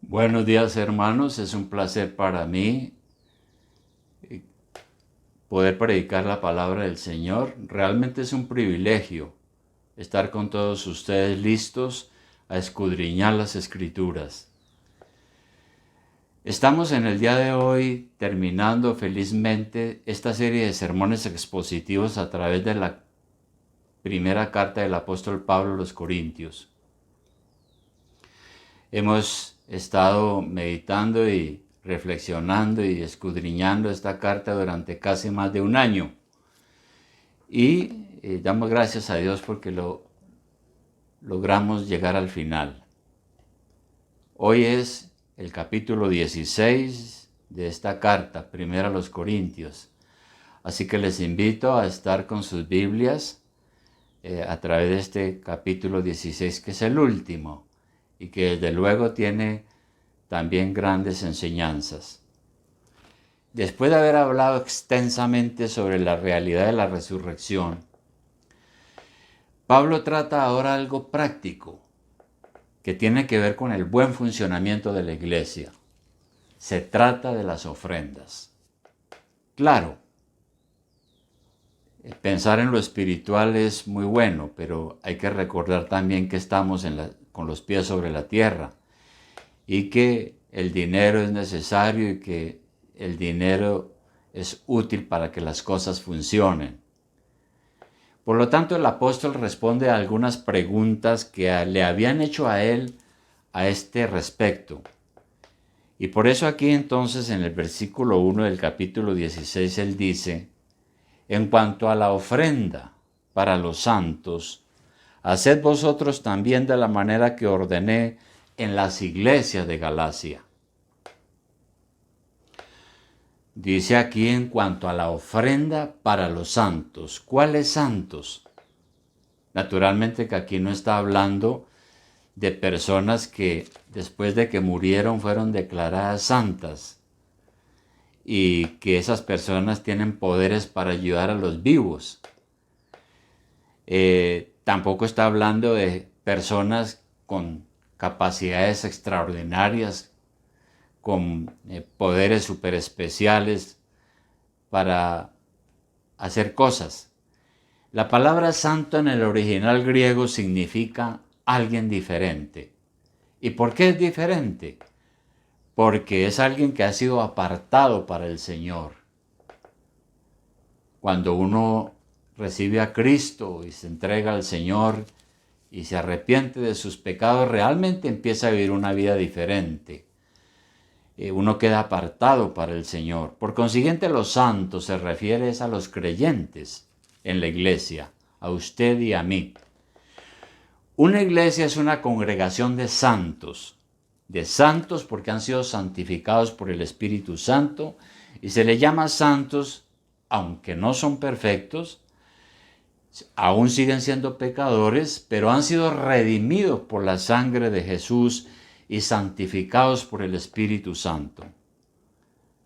Buenos días, hermanos, es un placer para mí poder predicar la palabra del Señor. Realmente es un privilegio estar con todos ustedes listos a escudriñar las Escrituras. Estamos en el día de hoy terminando felizmente esta serie de sermones expositivos a través de la primera carta del apóstol Pablo a los Corintios. Hemos estado meditando y reflexionando y escudriñando esta carta durante casi más de un año. Y damos gracias a Dios porque logramos llegar al final. Hoy es el capítulo 16 de esta carta, primera a los Corintios. Así que les invito a estar con sus Biblias a través de este capítulo 16, que es el último, y que desde luego tiene también grandes enseñanzas. Después de haber hablado extensamente sobre la realidad de la resurrección, Pablo trata ahora algo práctico que tiene que ver con el buen funcionamiento de la iglesia. Se trata de las ofrendas. Claro, pensar en lo espiritual es muy bueno, pero hay que recordar también que estamos con los pies sobre la tierra y que el dinero es necesario y que el dinero es útil para que las cosas funcionen. Por lo tanto, el apóstol responde a algunas preguntas que le habían hecho a él a este respecto. Y por eso aquí entonces en el versículo 1 del capítulo 16 él dice: en cuanto a la ofrenda para los santos, haced vosotros también de la manera que ordené en las iglesias de Galacia. Dice aquí en cuanto a la ofrenda para los santos. ¿Cuáles santos? Naturalmente que aquí no está hablando de personas que después de que murieron fueron declaradas santas y que esas personas tienen poderes para ayudar a los vivos. Tampoco está hablando de personas con capacidades extraordinarias, con poderes super especiales para hacer cosas. La palabra santo en el original griego significa alguien diferente. ¿Y por qué es diferente? Porque es alguien que ha sido apartado para el Señor. Cuando uno recibe a Cristo y se entrega al Señor y se arrepiente de sus pecados, realmente empieza a vivir una vida diferente. Uno queda apartado para el Señor. Por consiguiente, los santos se refiere a los creyentes en la iglesia, a usted y a mí. Una iglesia es una congregación de santos porque han sido santificados por el Espíritu Santo, y se les llama santos, aunque no son perfectos, aún siguen siendo pecadores, pero han sido redimidos por la sangre de Jesús y santificados por el Espíritu Santo.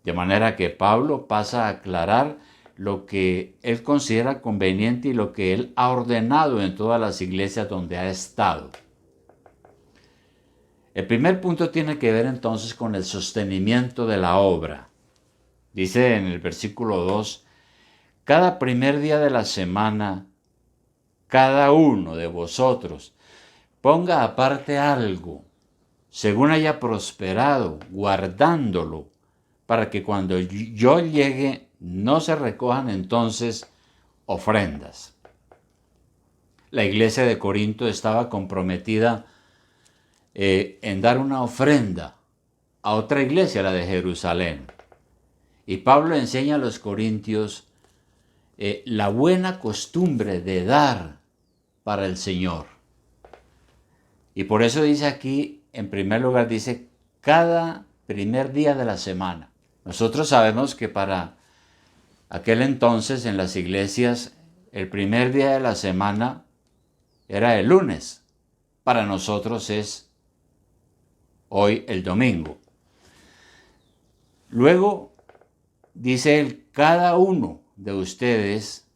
De manera que Pablo pasa a aclarar lo que él considera conveniente y lo que él ha ordenado en todas las iglesias donde ha estado. El primer punto tiene que ver entonces con el sostenimiento de la obra. Dice en el versículo 2, cada primer día de la semana, cada uno de vosotros ponga aparte algo, según haya prosperado, guardándolo, para que cuando yo llegue no se recojan entonces ofrendas. La iglesia de Corinto estaba comprometida en dar una ofrenda a otra iglesia, la de Jerusalén. Y Pablo enseña a los corintios la buena costumbre de dar para el Señor. Y por eso dice aquí, en primer lugar, dice cada primer día de la semana. Nosotros sabemos que para aquel entonces en las iglesias el primer día de la semana era el lunes. Para nosotros es hoy el domingo. Luego dice él, cada uno de ustedes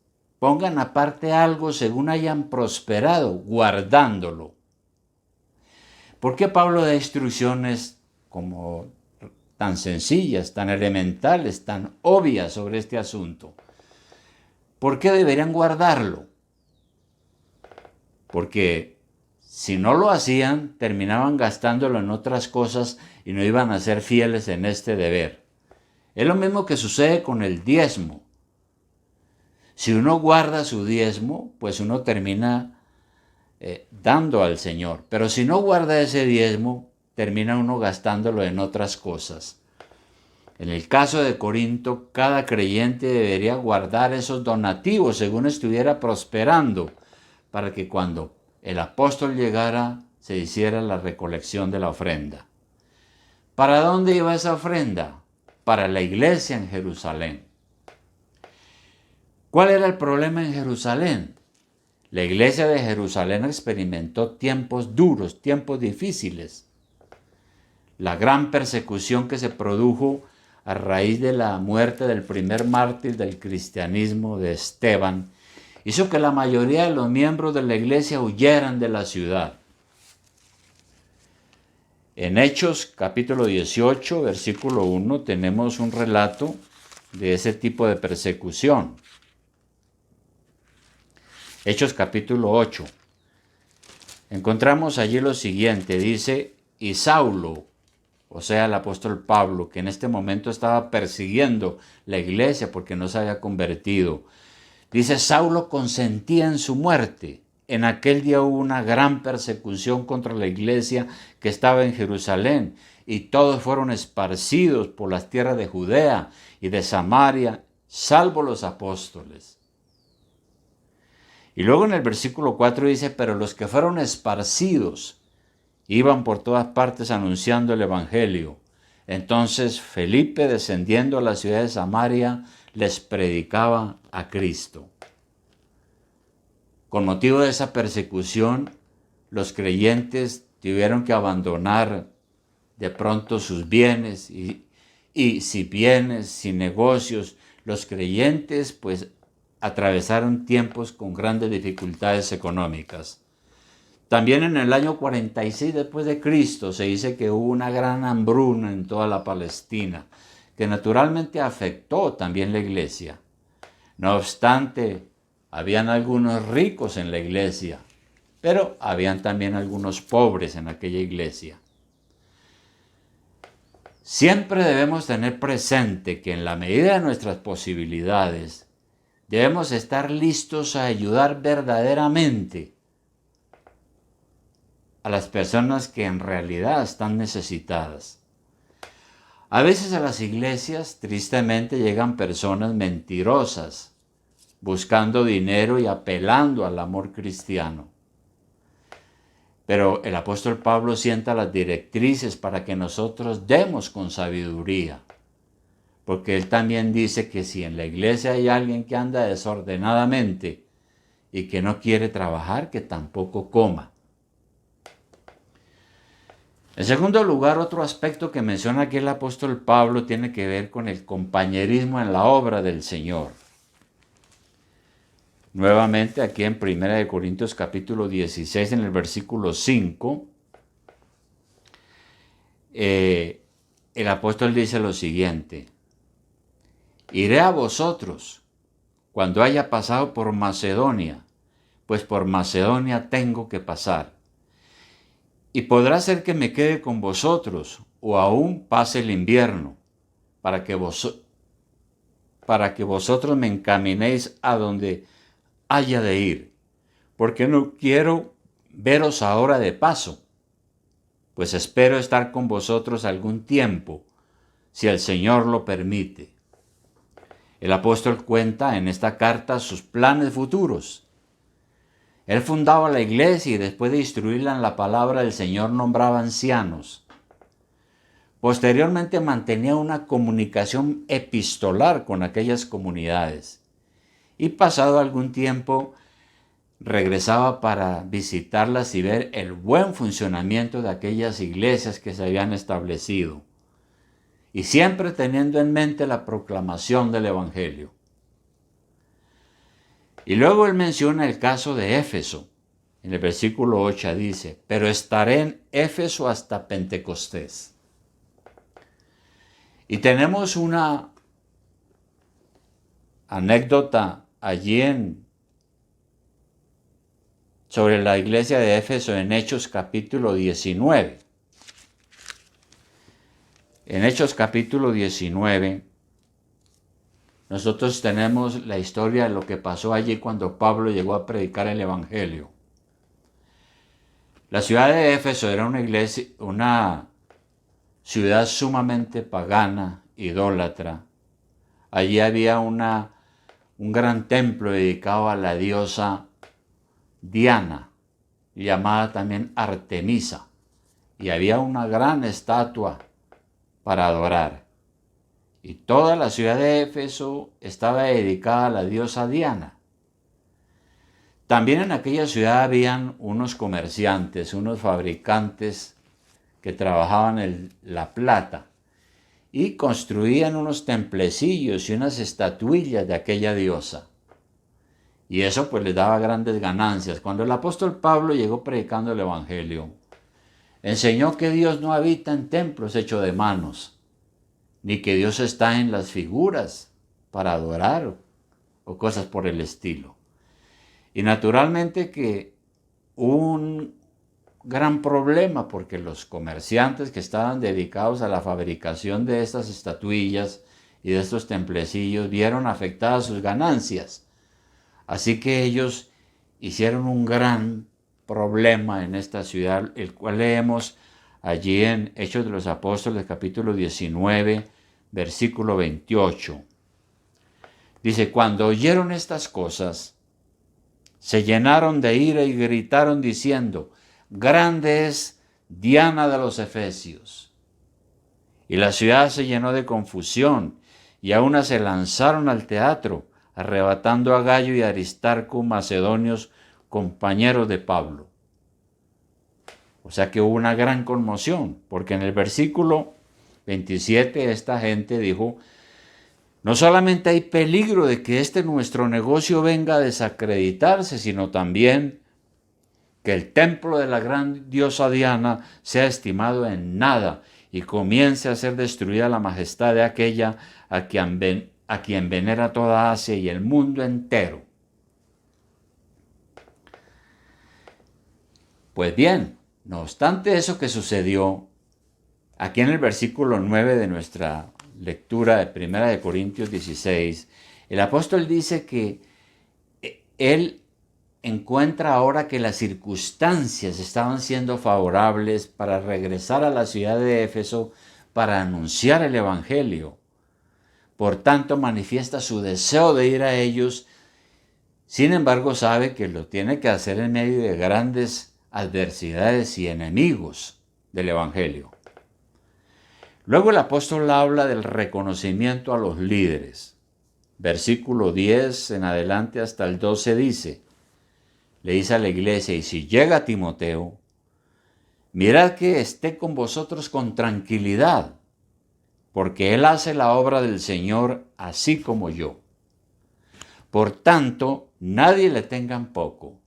pongan aparte algo según hayan prosperado, guardándolo. ¿Por qué Pablo da instrucciones como tan sencillas, tan elementales, tan obvias sobre este asunto? ¿Por qué deberían guardarlo? Porque si no lo hacían, terminaban gastándolo en otras cosas y no iban a ser fieles en este deber. Es lo mismo que sucede con el diezmo. Si uno guarda su diezmo, pues uno termina dando al Señor. Pero si no guarda ese diezmo, termina uno gastándolo en otras cosas. En el caso de Corinto, cada creyente debería guardar esos donativos según estuviera prosperando, para que cuando el apóstol llegara se hiciera la recolección de la ofrenda. ¿Para dónde iba esa ofrenda? Para la iglesia en Jerusalén. ¿Cuál era el problema en Jerusalén? La iglesia de Jerusalén experimentó tiempos duros, tiempos difíciles. La gran persecución que se produjo a raíz de la muerte del primer mártir del cristianismo, de Esteban, hizo que la mayoría de los miembros de la iglesia huyeran de la ciudad. En Hechos capítulo 18, versículo 1, tenemos un relato de ese tipo de persecución. Hechos capítulo 8. Encontramos allí lo siguiente, dice, y Saulo, o sea el apóstol Pablo, que en este momento estaba persiguiendo la iglesia porque no se había convertido, dice, Saulo consentía en su muerte. En aquel día hubo una gran persecución contra la iglesia que estaba en Jerusalén, y todos fueron esparcidos por las tierras de Judea y de Samaria, salvo los apóstoles. Y luego en el versículo 4 dice, pero los que fueron esparcidos iban por todas partes anunciando el evangelio. Entonces Felipe, descendiendo a la ciudad de Samaria, les predicaba a Cristo. Con motivo de esa persecución, los creyentes tuvieron que abandonar de pronto sus bienes y si bienes, si negocios, los creyentes pues atravesaron tiempos con grandes dificultades económicas. También en el año 46 después de Cristo se dice que hubo una gran hambruna en toda la Palestina, que naturalmente afectó también la iglesia. No obstante, habían algunos ricos en la iglesia, pero habían también algunos pobres en aquella iglesia. Siempre debemos tener presente que en la medida de nuestras posibilidades, debemos estar listos a ayudar verdaderamente a las personas que en realidad están necesitadas. A veces a las iglesias, tristemente, llegan personas mentirosas, buscando dinero y apelando al amor cristiano. Pero el apóstol Pablo sienta las directrices para que nosotros demos con sabiduría. Porque él también dice que si en la iglesia hay alguien que anda desordenadamente y que no quiere trabajar, que tampoco coma. En segundo lugar, otro aspecto que menciona aquí el apóstol Pablo tiene que ver con el compañerismo en la obra del Señor. Nuevamente aquí en 1 Corintios capítulo 16, en el versículo 5, el apóstol dice lo siguiente: iré a vosotros cuando haya pasado por Macedonia, pues por Macedonia tengo que pasar. Y podrá ser que me quede con vosotros, o aún pase el invierno, para que vosotros me encaminéis a donde haya de ir, porque no quiero veros ahora de paso, pues espero estar con vosotros algún tiempo, si el Señor lo permite. El apóstol cuenta en esta carta sus planes futuros. Él fundaba la iglesia y después de instruirla en la palabra del Señor nombraba ancianos. Posteriormente mantenía una comunicación epistolar con aquellas comunidades y pasado algún tiempo regresaba para visitarlas y ver el buen funcionamiento de aquellas iglesias que se habían establecido, y siempre teniendo en mente la proclamación del Evangelio. Y luego él menciona el caso de Éfeso. En el versículo 8 dice, pero estaré en Éfeso hasta Pentecostés. Y tenemos una anécdota allí sobre la iglesia de Éfeso en Hechos capítulo 19. En Hechos capítulo 19, nosotros tenemos la historia de lo que pasó allí cuando Pablo llegó a predicar el Evangelio. La ciudad de Éfeso era una ciudad sumamente pagana, idólatra. Allí había un gran templo dedicado a la diosa Diana, llamada también Artemisa, y había una gran estatua para adorar. Y toda la ciudad de Éfeso estaba dedicada a la diosa Diana. También en aquella ciudad habían unos comerciantes, unos fabricantes que trabajaban la plata y construían unos templecillos y unas estatuillas de aquella diosa. Y eso pues les daba grandes ganancias. Cuando el apóstol Pablo llegó predicando el Evangelio, enseñó que Dios no habita en templos hechos de manos, ni que Dios está en las figuras para adorar o cosas por el estilo. Y naturalmente que hubo un gran problema porque los comerciantes que estaban dedicados a la fabricación de estas estatuillas y de estos templecillos vieron afectadas sus ganancias. Así que ellos hicieron un gran problema en esta ciudad, el cual leemos allí en Hechos de los Apóstoles, capítulo 19, versículo 28. Dice, cuando oyeron estas cosas, se llenaron de ira y gritaron diciendo, grande es Diana de los Efesios. Y la ciudad se llenó de confusión, y a una se lanzaron al teatro, arrebatando a Gayo y a Aristarco, macedonios, compañeros de Pablo. O sea que hubo una gran conmoción, porque en el versículo 27 esta gente dijo, no solamente hay peligro de que nuestro negocio venga a desacreditarse, sino también que el templo de la gran diosa Diana sea estimado en nada y comience a ser destruida la majestad de aquella a quien venera toda Asia y el mundo entero. Pues bien, no obstante eso que sucedió, aquí en el versículo 9 de nuestra lectura de 1 Corintios 16, el apóstol dice que él encuentra ahora que las circunstancias estaban siendo favorables para regresar a la ciudad de Éfeso para anunciar el Evangelio. Por tanto, manifiesta su deseo de ir a ellos. Sin embargo, sabe que lo tiene que hacer en medio de grandes adversidades y enemigos del Evangelio. Luego el apóstol habla del reconocimiento a los líderes. Versículo 10 en adelante hasta el 12 dice, le dice a la iglesia, y si llega Timoteo, mirad que esté con vosotros con tranquilidad, porque él hace la obra del Señor así como yo. Por tanto, nadie le tenga en poco,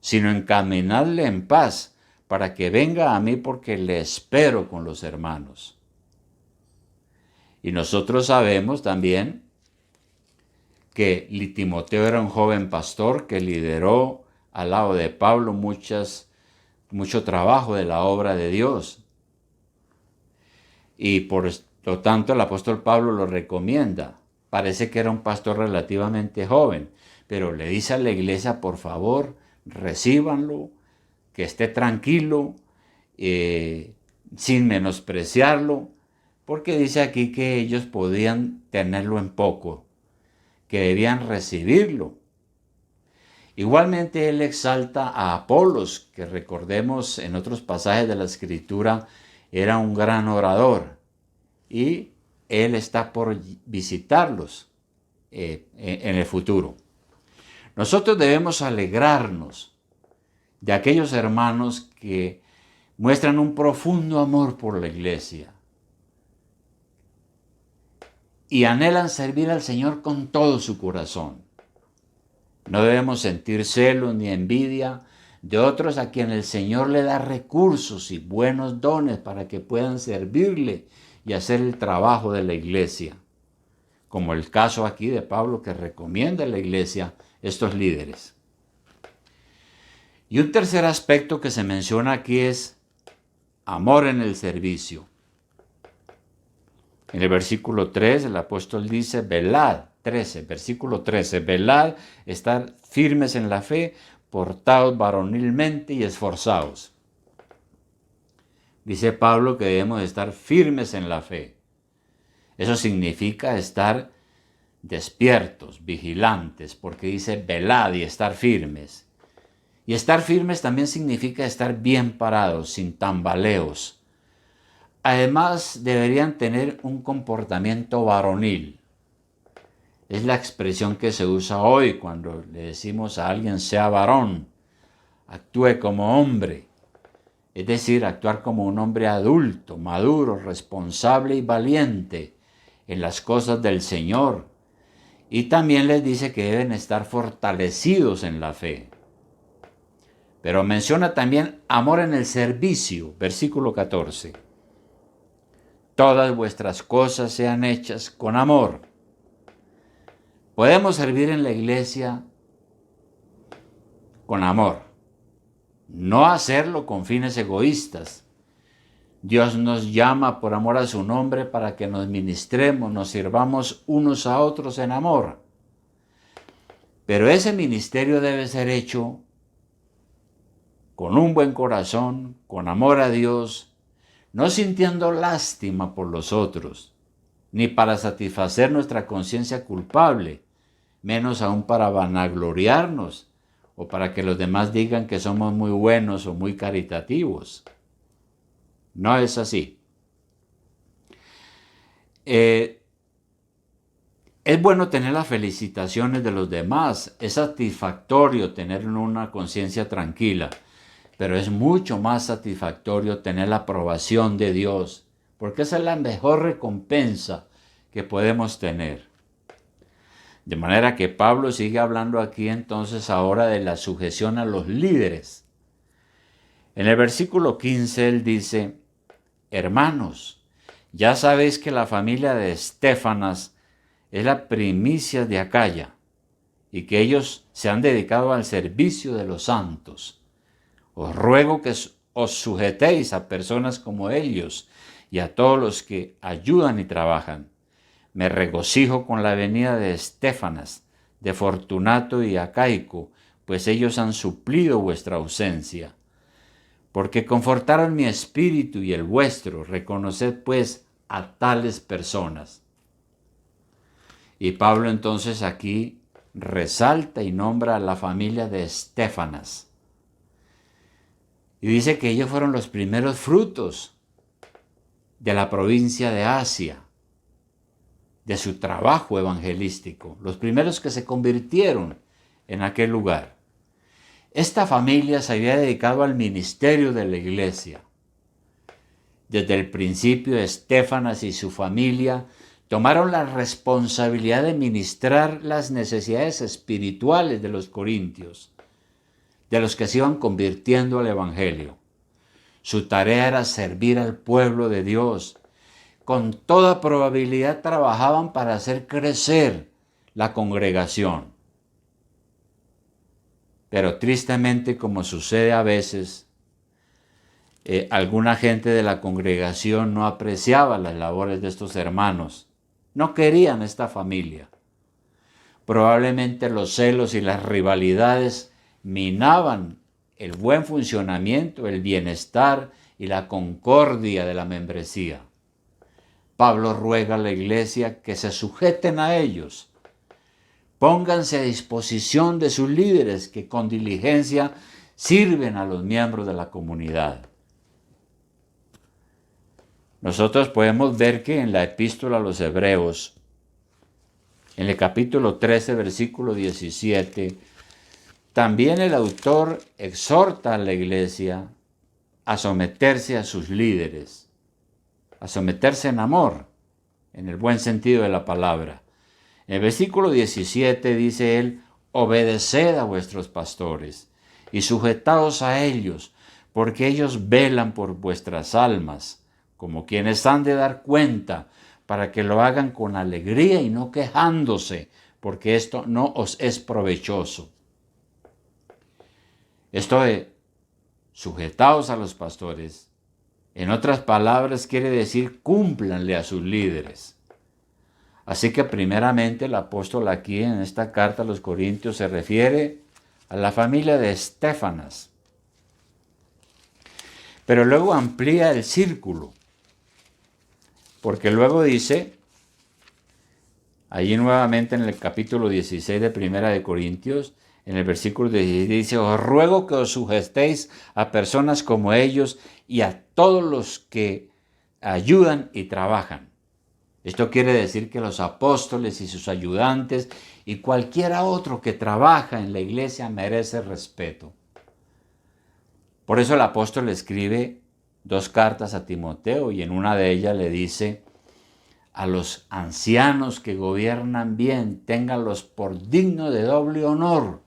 sino encaminadle en paz, para que venga a mí, porque le espero con los hermanos. Y nosotros sabemos también que Timoteo era un joven pastor que lideró al lado de Pablo mucho trabajo de la obra de Dios. Y por lo tanto el apóstol Pablo lo recomienda. Parece que era un pastor relativamente joven, pero le dice a la iglesia, por favor, recíbanlo, que esté tranquilo, sin menospreciarlo, porque dice aquí que ellos podían tenerlo en poco, que debían recibirlo. Igualmente él exalta a Apolos, que recordemos en otros pasajes de la Escritura era un gran orador, y él está por visitarlos en el futuro. Nosotros debemos alegrarnos de aquellos hermanos que muestran un profundo amor por la iglesia y anhelan servir al Señor con todo su corazón. No debemos sentir celos ni envidia de otros a quien el Señor le da recursos y buenos dones para que puedan servirle y hacer el trabajo de la iglesia. Como el caso aquí de Pablo, que recomienda a la iglesia estos líderes. Y un tercer aspecto que se menciona aquí es amor en el servicio. En el versículo 3 el apóstol dice, velad, 13, versículo 13, velad, estar firmes en la fe, portaos varonilmente y esforzaos. Dice Pablo que debemos estar firmes en la fe. Eso significa estar despiertos, vigilantes, porque dice velad y estar firmes. Y estar firmes también significa estar bien parados, sin tambaleos. Además, deberían tener un comportamiento varonil. Es la expresión que se usa hoy cuando le decimos a alguien sea varón, actúe como hombre. Es decir, actuar como un hombre adulto, maduro, responsable y valiente en las cosas del Señor. Y también les dice que deben estar fortalecidos en la fe. Pero menciona también amor en el servicio, versículo 14. Todas vuestras cosas sean hechas con amor. Podemos servir en la iglesia con amor, no hacerlo con fines egoístas. Dios nos llama por amor a su nombre para que nos ministremos, nos sirvamos unos a otros en amor. Pero ese ministerio debe ser hecho con un buen corazón, con amor a Dios, no sintiendo lástima por los otros, ni para satisfacer nuestra conciencia culpable, menos aún para vanagloriarnos o para que los demás digan que somos muy buenos o muy caritativos. No es así. Es bueno tener las felicitaciones de los demás, es satisfactorio tener una conciencia tranquila, pero es mucho más satisfactorio tener la aprobación de Dios, porque esa es la mejor recompensa que podemos tener. De manera que Pablo sigue hablando aquí entonces ahora de la sujeción a los líderes. En el versículo 15 él dice, hermanos, ya sabéis que la familia de Estéfanas es la primicia de Acaya y que ellos se han dedicado al servicio de los santos. Os ruego que os sujetéis a personas como ellos y a todos los que ayudan y trabajan. Me regocijo con la venida de Estéfanas, de Fortunato y Acaico, pues ellos han suplido vuestra ausencia. Porque confortaron mi espíritu y el vuestro, reconoced pues a tales personas. Y Pablo entonces aquí resalta y nombra a la familia de Estéfanas. Y dice que ellos fueron los primeros frutos de la provincia de Asia, de su trabajo evangelístico, los primeros que se convirtieron en aquel lugar. Esta familia se había dedicado al ministerio de la iglesia. Desde el principio, Estéfanas y su familia tomaron la responsabilidad de ministrar las necesidades espirituales de los corintios, de los que se iban convirtiendo al evangelio. Su tarea era servir al pueblo de Dios. Con toda probabilidad trabajaban para hacer crecer la congregación. Pero tristemente, como sucede a veces, alguna gente de la congregación no apreciaba las labores de estos hermanos. No querían esta familia. Probablemente los celos y las rivalidades minaban el buen funcionamiento, el bienestar y la concordia de la membresía. Pablo ruega a la iglesia que se sujeten a ellos. Pónganse a disposición de sus líderes que con diligencia sirven a los miembros de la comunidad. Nosotros podemos ver que en la epístola a los Hebreos, en el capítulo 13, versículo 17, también el autor exhorta a la iglesia a someterse a sus líderes, a someterse en amor, en el buen sentido de la palabra. En el versículo 17 dice él, obedeced a vuestros pastores y sujetaos a ellos, porque ellos velan por vuestras almas, como quienes han de dar cuenta, para que lo hagan con alegría y no quejándose, porque esto no os es provechoso. Esto de sujetaos a los pastores, en otras palabras, quiere decir cúmplanle a sus líderes. Así que primeramente el apóstol aquí en esta carta a los Corintios se refiere a la familia de Estéfanas. Pero luego amplía el círculo, porque luego dice, allí nuevamente en el capítulo 16 de Primera de Corintios, en el versículo 16 dice, os ruego que os sujetéis a personas como ellos y a todos los que ayudan y trabajan. Esto quiere decir que los apóstoles y sus ayudantes y cualquiera otro que trabaja en la iglesia merece respeto. Por eso el apóstol escribe 2 cartas a Timoteo y en una de ellas le dice, a los ancianos que gobiernan bien, ténganlos por dignos de doble honor,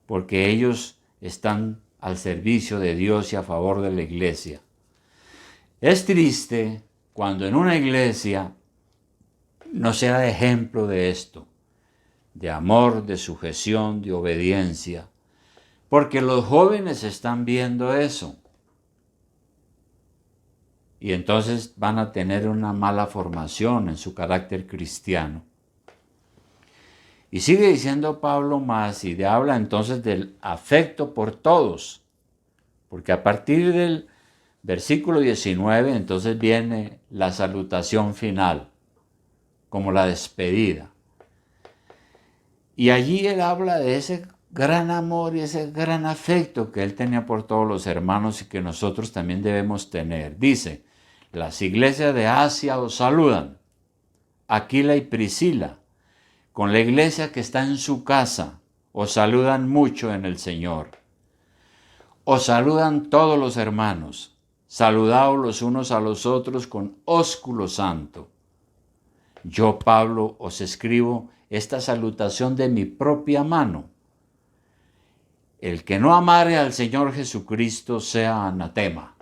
porque ellos están al servicio de Dios y a favor de la iglesia. Es triste cuando en una iglesia no se da ejemplo de esto, de amor, de sujeción, de obediencia, porque los jóvenes están viendo eso. Y entonces van a tener una mala formación en su carácter cristiano. Y sigue diciendo Pablo más y habla entonces del afecto por todos, porque a partir del versículo 19 entonces viene la salutación final, como la despedida. Y allí él habla de ese gran amor y ese gran afecto que él tenía por todos los hermanos y que nosotros también debemos tener. Dice, las iglesias de Asia os saludan, Aquila y Priscila, con la iglesia que está en su casa, os saludan mucho en el Señor. Os saludan todos los hermanos, saludaos los unos a los otros con ósculo santo. Yo, Pablo, os escribo esta salutación de mi propia mano. El que no amare al Señor Jesucristo sea anatema.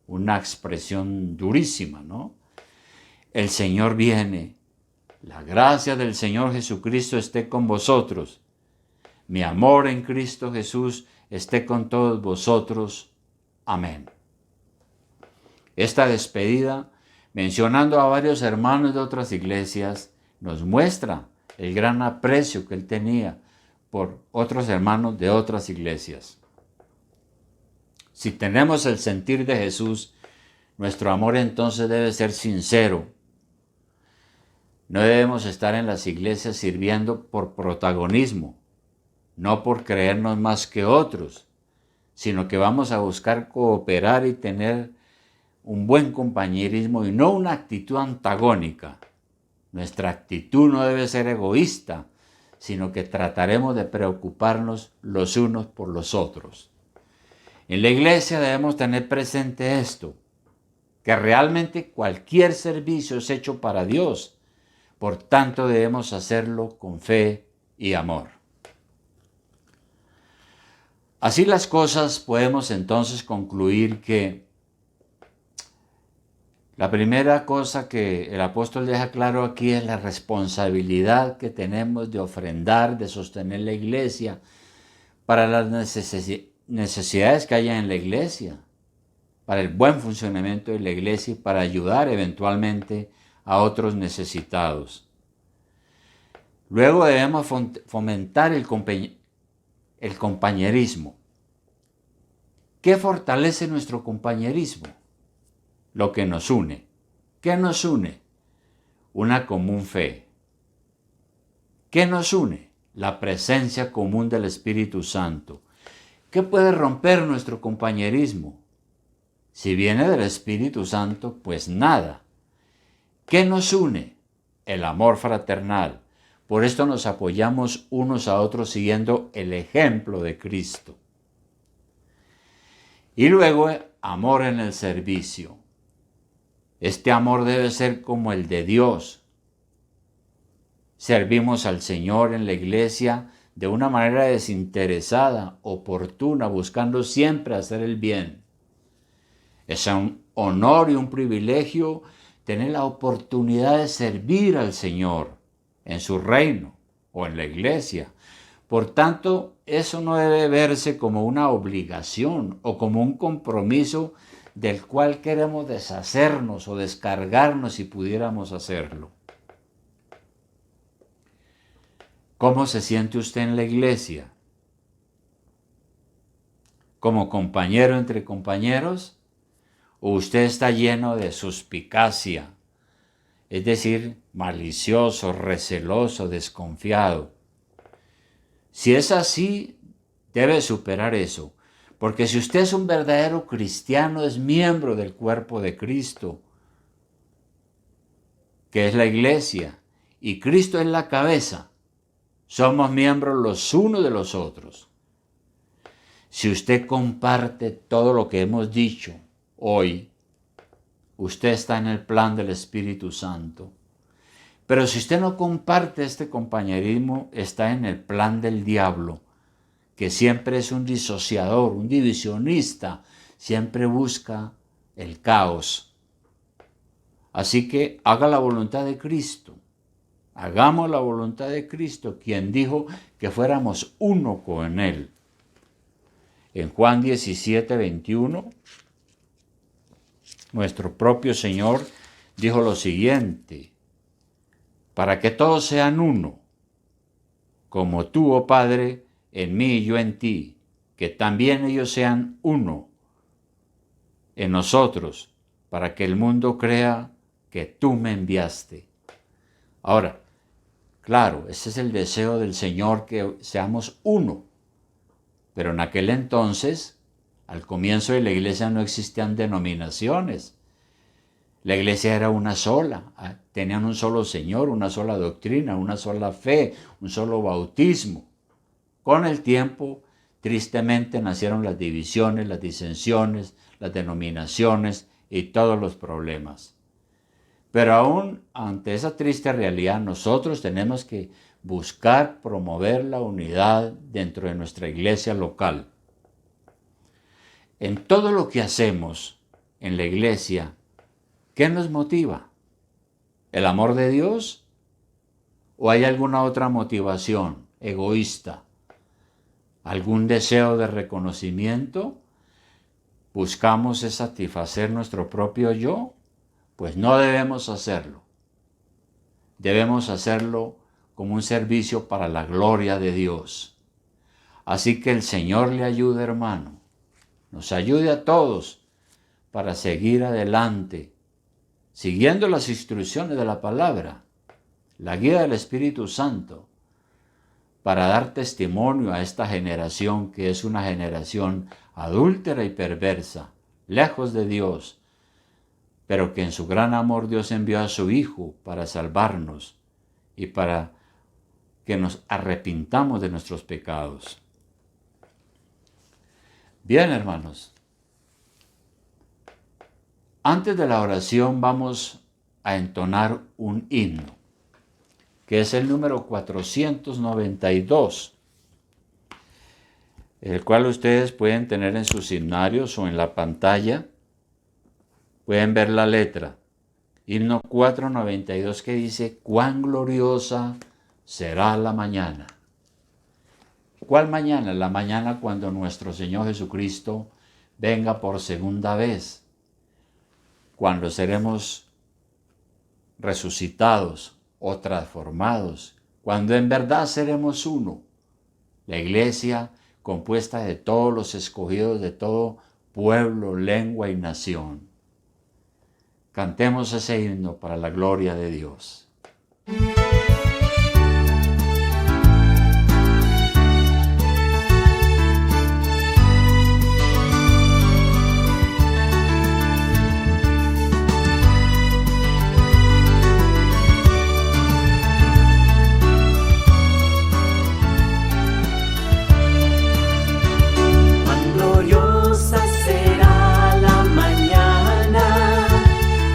Una expresión durísima, ¿no? El Señor viene. La gracia del Señor Jesucristo esté con vosotros. Mi amor en Cristo Jesús esté con todos vosotros. Amén. Esta despedida, mencionando a varios hermanos de otras iglesias, nos muestra el gran aprecio que él tenía por otros hermanos de otras iglesias. Si tenemos el sentir de Jesús, nuestro amor entonces debe ser sincero. No debemos estar en las iglesias sirviendo por protagonismo, no por creernos más que otros, sino que vamos a buscar cooperar y tener un buen compañerismo y no una actitud antagónica. Nuestra actitud no debe ser egoísta, sino que trataremos de preocuparnos los unos por los otros. En la iglesia debemos tener presente esto, que realmente cualquier servicio es hecho para Dios, por tanto debemos hacerlo con fe y amor. Así las cosas, podemos entonces concluir que la primera cosa que el apóstol deja claro aquí es la responsabilidad que tenemos de ofrendar, de sostener la iglesia para las necesidades que haya en la iglesia, para el buen funcionamiento de la iglesia y para ayudar eventualmente a otros necesitados. Luego debemos fomentar el compañerismo. ¿Qué fortalece nuestro compañerismo? Lo que nos une. ¿Qué nos une? Una común fe. ¿Qué nos une? La presencia común del Espíritu Santo. ¿Qué puede romper nuestro compañerismo? Si viene del Espíritu Santo, pues nada. ¿Qué nos une? El amor fraternal. Por esto nos apoyamos unos a otros siguiendo el ejemplo de Cristo. Y luego, amor en el servicio. Este amor debe ser como el de Dios. servimos al Señor en la iglesia de una manera desinteresada, oportuna, buscando siempre hacer el bien. Es un honor y un privilegio tener la oportunidad de servir al Señor en su reino o en la iglesia. Por tanto, eso no debe verse como una obligación o como un compromiso del cual queremos deshacernos o descargarnos si pudiéramos hacerlo. ¿Cómo se siente usted en la iglesia? ¿Como compañero entre compañeros? ¿O usted está lleno de suspicacia? Es decir, malicioso, receloso, desconfiado. Si es así, debe superar eso. Porque si usted es un verdadero cristiano, es miembro del cuerpo de Cristo, que es la iglesia, y Cristo es la cabeza. Somos miembros los unos de los otros. Si usted comparte todo lo que hemos dicho hoy, usted está en el plan del Espíritu Santo. Pero si usted no comparte este compañerismo, está en el plan del diablo, que siempre es un disociador, un divisionista, siempre busca el caos. Así que haga la voluntad de Cristo. Hagamos la voluntad de Cristo, quien dijo que fuéramos uno con Él. En Juan 17, 21, nuestro propio Señor dijo lo siguiente: para que todos sean uno, como tú, oh Padre, en mí y yo en ti, que también ellos sean uno en nosotros, para que el mundo crea que tú me enviaste. Ahora, claro, ese es el deseo del Señor, que seamos uno. Pero en aquel entonces, al comienzo de la iglesia, no existían denominaciones. La iglesia era una sola, tenían un solo Señor, una sola doctrina, una sola fe, un solo bautismo. Con el tiempo, tristemente, nacieron las divisiones, las disensiones, las denominaciones y todos los problemas. Pero aún ante esa triste realidad, nosotros tenemos que buscar promover la unidad dentro de nuestra iglesia local. En todo lo que hacemos en la iglesia, ¿qué nos motiva? ¿El amor de Dios? ¿O hay alguna otra motivación egoísta? ¿Algún deseo de reconocimiento? ¿Buscamos satisfacer nuestro propio yo? Pues no debemos hacerlo. Debemos hacerlo como un servicio para la gloria de Dios. Así que el Señor le ayude, hermano. Nos ayude a todos para seguir adelante, siguiendo las instrucciones de la palabra, la guía del Espíritu Santo, para dar testimonio a esta generación que es una generación adúltera y perversa, lejos de Dios, pero que en su gran amor Dios envió a su Hijo para salvarnos y para que nos arrepintamos de nuestros pecados. Bien, hermanos, antes de la oración vamos a entonar un himno, que es el número 492, el cual ustedes pueden tener en sus himnarios o en la pantalla. Pueden ver la letra. Himno 492, que dice: cuán gloriosa será la mañana. ¿Cuál mañana? La mañana cuando nuestro Señor Jesucristo venga por segunda vez, cuando seremos resucitados o transformados, cuando en verdad seremos uno. La iglesia compuesta de todos los escogidos de todo pueblo, lengua y nación. Cantemos ese himno para la gloria de Dios.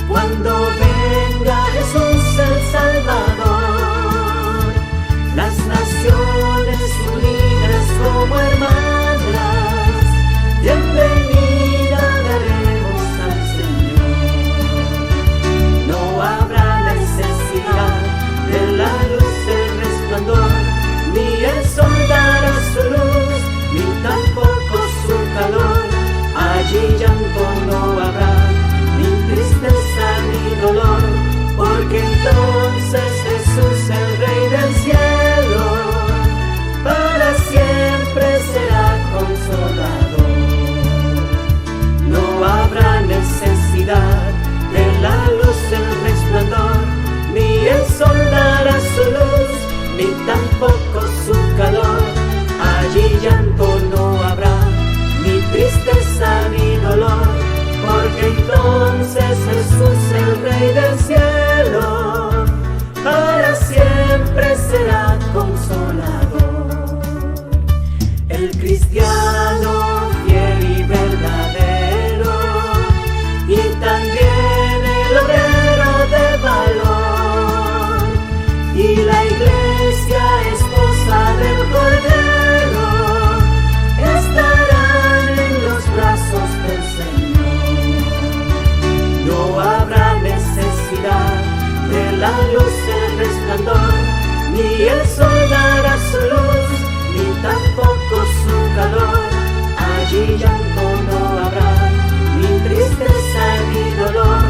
Cuando venga Jesús el Salvador. el cristiano fiel y verdadero, y también el obrero de valor, y la iglesia esposa del Cordero estarán en los brazos del Señor. No habrá necesidad de la luz, el resplandor, ni el sol dará su luz, ni tampoco su calor. Allí llanto no habrá, ni tristeza ni dolor,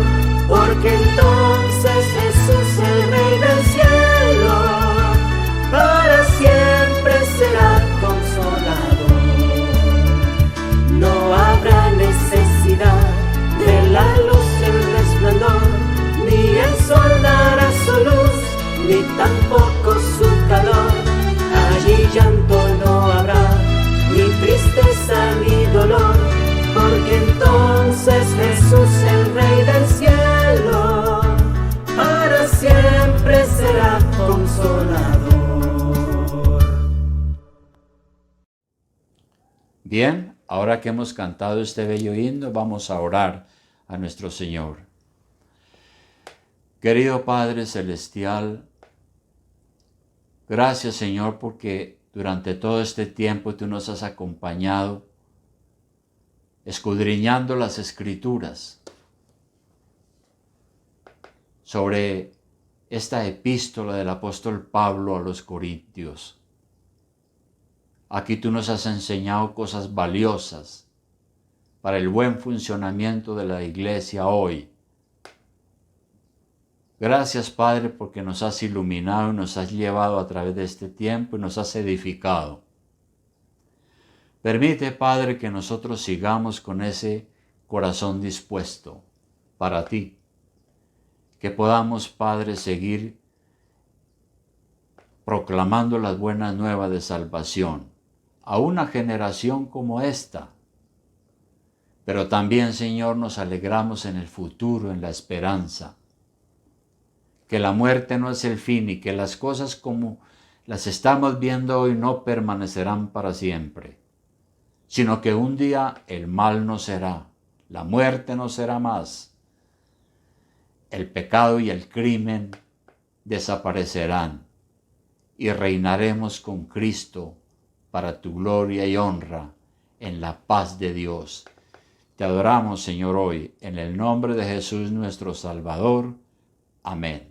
porque entonces Jesús, el Rey del cielo, para siempre será consolador. No habrá necesidad de la luz, el resplandor, ni el sol dará su luz, ni tampoco su calor. Allí llanto no habrá, ni tristeza ni dolor, porque entonces Jesús, el Rey del cielo, para siempre será consolador. Bien, ahora que hemos cantado este bello himno, vamos a orar a nuestro Señor. Querido Padre Celestial, gracias, Señor, porque durante todo este tiempo tú nos has acompañado escudriñando las Escrituras sobre esta epístola del apóstol Pablo a los Corintios. Aquí tú nos has enseñado cosas valiosas para el buen funcionamiento de la iglesia hoy. Gracias, Padre, porque nos has iluminado y nos has llevado a través de este tiempo y nos has edificado. Permite, Padre, que nosotros sigamos con ese corazón dispuesto para ti. Que podamos, Padre, seguir proclamando las buenas nuevas de salvación a una generación como esta. Pero también, Señor, nos alegramos en el futuro, en la esperanza. Que la muerte no es el fin y que las cosas como las estamos viendo hoy no permanecerán para siempre, sino que un día el mal no será, la muerte no será más, el pecado y el crimen desaparecerán y reinaremos con Cristo para tu gloria y honra en la paz de Dios. Te adoramos, Señor, hoy, en el nombre de Jesús nuestro Salvador. Amén.